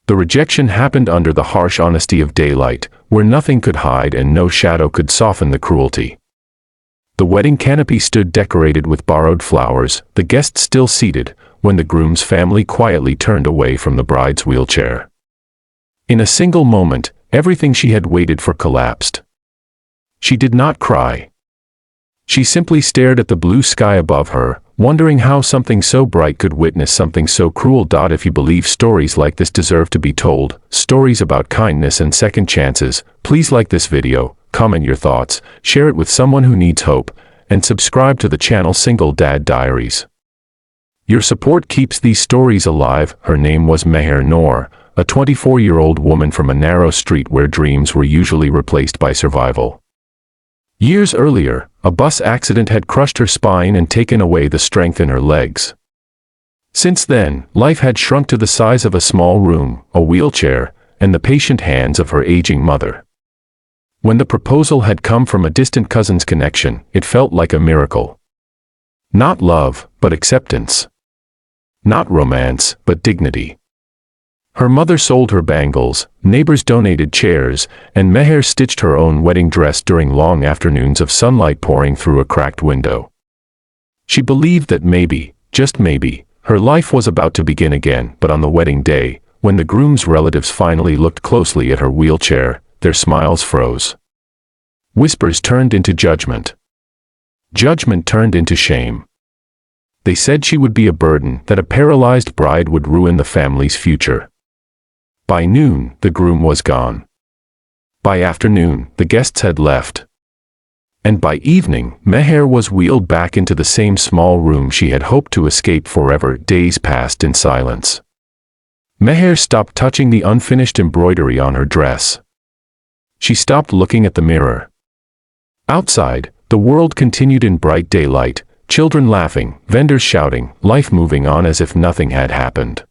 The rejection happened under the harsh honesty of daylight, where nothing could hide and no shadow could soften the cruelty. The wedding canopy stood decorated with borrowed flowers, the guests still seated, when the groom's family quietly turned away from the bride's wheelchair. In a single moment, everything she had waited for collapsed. She did not cry. She simply stared at the blue sky above her, wondering how something so bright could witness something so cruel. If you believe stories like this deserve to be told, stories about kindness and second chances, please like this video, comment your thoughts, share it with someone who needs hope, and subscribe to the channel Single Dad Diaries. Your support keeps these stories alive. Her name was Meher Noor, a 24-year-old woman from a narrow street where dreams were usually replaced by survival. Years earlier, a bus accident had crushed her spine and taken away the strength in her legs. Since then, life had shrunk to the size of a small room, a wheelchair, and the patient hands of her aging mother. When the proposal had come from a distant cousin's connection, it felt like a miracle. Not love, but acceptance. Not romance, but dignity. Her mother sold her bangles, neighbors donated chairs, and Meher stitched her own wedding dress during long afternoons of sunlight pouring through a cracked window. She believed that maybe, just maybe, her life was about to begin again. But on the wedding day, when the groom's relatives finally looked closely at her wheelchair, their smiles froze. Whispers turned into judgment. Judgment turned into shame. They said she would be a burden, that a paralyzed bride would ruin the family's future. By noon, the groom was gone. By afternoon, the guests had left. And by evening, Meher was wheeled back into the same small room she had hoped to escape forever. Days passed in silence. Meher stopped touching the unfinished embroidery on her dress. She stopped looking at the mirror. Outside, the world continued in bright daylight, children laughing, vendors shouting, life moving on as if nothing had happened.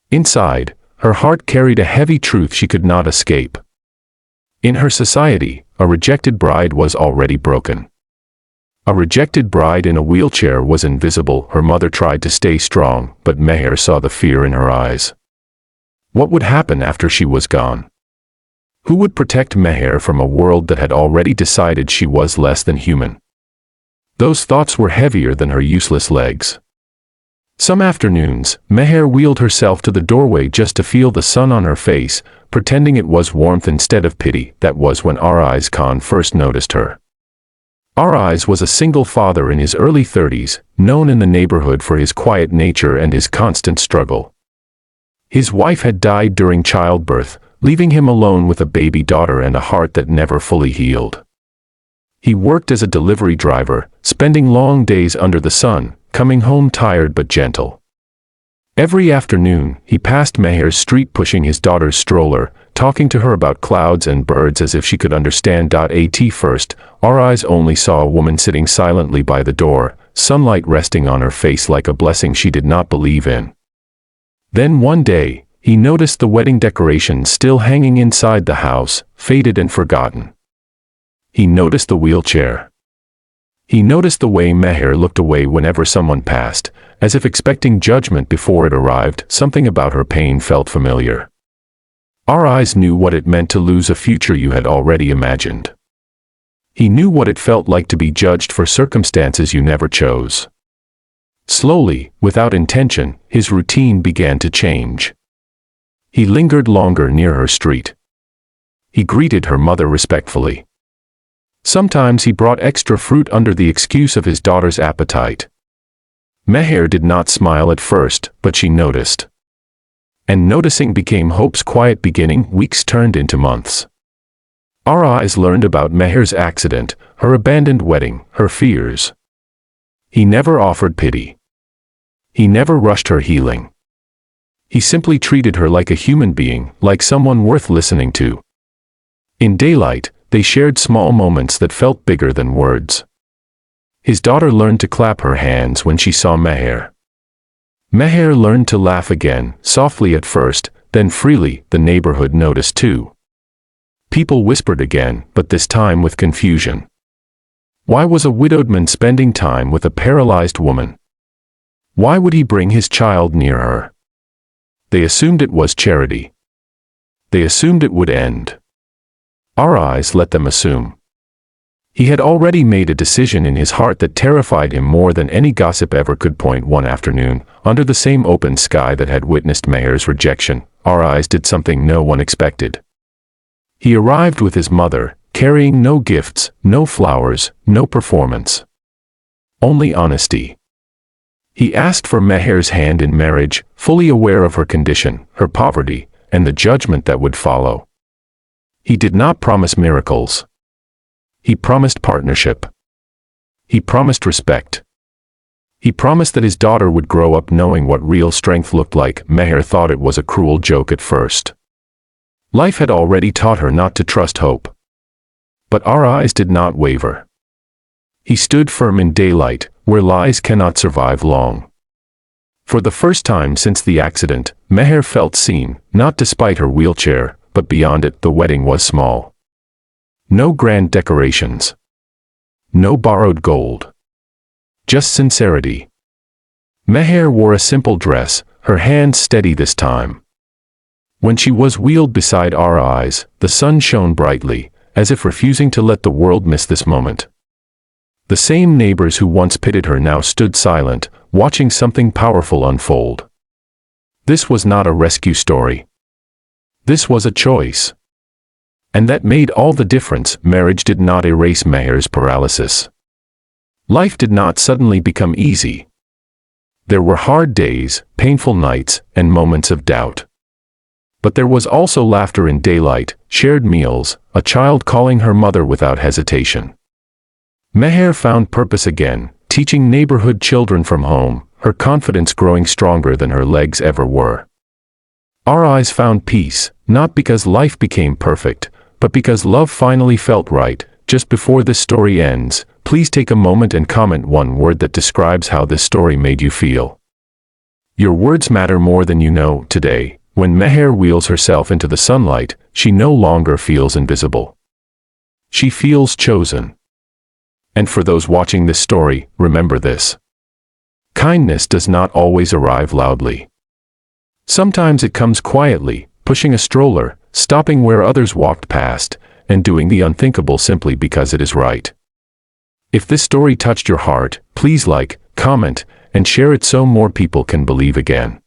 Inside, her heart carried a heavy truth she could not escape. In her society, a rejected bride was already broken. A rejected bride in a wheelchair was invisible. Her mother tried to stay strong, but Meher saw the fear in her eyes. What would happen after she was gone? Who would protect Meher from a world that had already decided she was less than human? Those thoughts were heavier than her useless legs. Some afternoons, Meher wheeled herself to the doorway just to feel the sun on her face, pretending it was warmth instead of pity. That was when Ariz Khan first noticed her. Ariz was a single father in his early 30s, known in the neighborhood for his quiet nature and his constant struggle. His wife had died during childbirth, leaving him alone with a baby daughter and a heart that never fully healed. He worked as a delivery driver, spending long days under the sun, coming home tired but gentle. Every afternoon, he passed Meher's street pushing his daughter's stroller, talking to her about clouds and birds as if she could understand. At first, our eyes only saw a woman sitting silently by the door, sunlight resting on her face like a blessing she did not believe in. Then one day, he noticed the wedding decorations still hanging inside the house, faded and forgotten. He noticed the wheelchair. He noticed the way Meher looked away whenever someone passed, as if expecting judgment before it arrived. Something about her pain felt familiar. Our eyes knew what it meant to lose a future you had already imagined. He knew what it felt like to be judged for circumstances you never chose. Slowly, without intention, his routine began to change. He lingered longer near her street. He greeted her mother respectfully. Sometimes he brought extra fruit under the excuse of his daughter's appetite. Meher did not smile at first, but she noticed. And noticing became hope's quiet beginning. Weeks turned into months. Our eyes learned about Meher's accident, her abandoned wedding, her fears. He never offered pity. He never rushed her healing. He simply treated her like a human being, like someone worth listening to. In daylight, they shared small moments that felt bigger than words. His daughter learned to clap her hands when she saw Meher. Meher learned to laugh again, softly at first, then freely. The neighborhood noticed too. People whispered again, but this time with confusion. Why was a widowed man spending time with a paralyzed woman? Why would he bring his child near her? They assumed it was charity. They assumed it would end. Our eyes let them assume. He had already made a decision in his heart that terrified him more than any gossip ever could. One afternoon, under the same open sky that had witnessed Meher's rejection, Our Eyes did something no one expected. He arrived with his mother, carrying no gifts, no flowers, no performance. Only honesty. He asked for Meher's hand in marriage, fully aware of her condition, her poverty, and the judgment that would follow. He did not promise miracles. He promised partnership. He promised respect. He promised that his daughter would grow up knowing what real strength looked like. Meher thought it was a cruel joke at first. Life had already taught her not to trust hope. But Our Eyes did not waver. He stood firm in daylight, where lies cannot survive long. For the first time since the accident, Meher felt seen, not despite her wheelchair, but beyond it. The wedding was small. No grand decorations. No borrowed gold. Just sincerity. Meher wore a simple dress, her hands steady this time. When she was wheeled beside Our Eyes, the sun shone brightly, as if refusing to let the world miss this moment. The same neighbors who once pitied her now stood silent, watching something powerful unfold. This was not a rescue story. This was a choice. And that made all the difference. Marriage did not erase Meher's paralysis. Life did not suddenly become easy. There were hard days, painful nights, and moments of doubt. But there was also laughter in daylight, shared meals, a child calling her mother without hesitation. Meher found purpose again, teaching neighborhood children from home, her confidence growing stronger than her legs ever were. Our Eyes found peace, not because life became perfect, but because love finally felt right. Just before this story ends, please take a moment and comment one word that describes how this story made you feel. Your words matter more than you know. Today, when Meher wheels herself into the sunlight, she no longer feels invisible. She feels chosen. And for those watching this story, remember this. Kindness does not always arrive loudly. Sometimes it comes quietly, pushing a stroller, stopping where others walked past, and doing the unthinkable simply because it is right. If this story touched your heart, please like, comment, and share it so more people can believe again.